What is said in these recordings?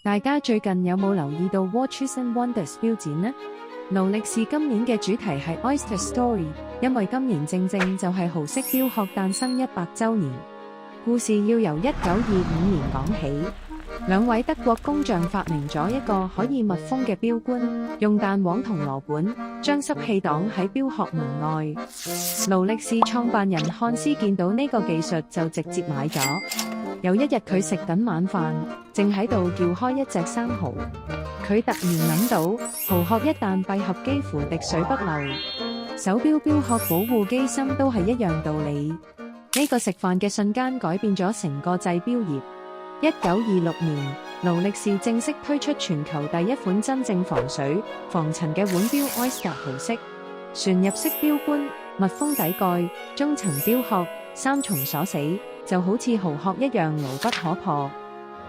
大家最近有冇留意到 Watches and Wonders 標展呢？勞力士今年嘅主題係 Oyster Story， 因為今年正正就係豪式錶殼誕生100週年。故事要由1925年講起，兩位德國工匠發明咗一個可以密封嘅錶冠，用彈簧同螺管將濕氣擋喺錶殼門外。勞力士創辦人漢斯見到呢個技術就直接買咗。有一日佢食緊晚飯，正喺度撬開一隻生蠔，佢突然諗到，蠔殼一旦閉合幾乎滴水不漏，手錶錶殼保護機芯都係一樣道理。呢個食飯嘅瞬間改變咗成個製錶業。1926年，勞力士正式推出全球第一款真正防水、防塵嘅腕錶 Oyster 豪式旋入式錶冠，密封底蓋，中層錶殼3重鎖死，就好似蠔殼一樣牢不可破。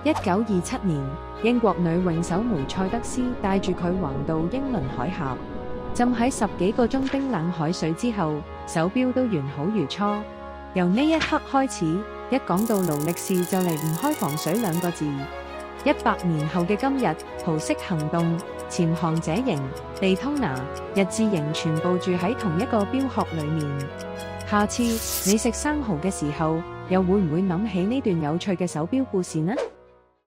1927年，英國女泳手梅賽德斯帶住佢橫渡英倫海峽，浸喺10幾個鐘冰冷海水之後，手錶都完好如初。由呢一刻開始，一講到勞力士就離唔開防水2個字。100年後嘅今日，豪式行動、潛航者型、地通拿、日誌型全部住喺同一個錶殼裏面。下次你食生蠔嘅時候，又會唔會諗起呢段有趣嘅手錶故事呢？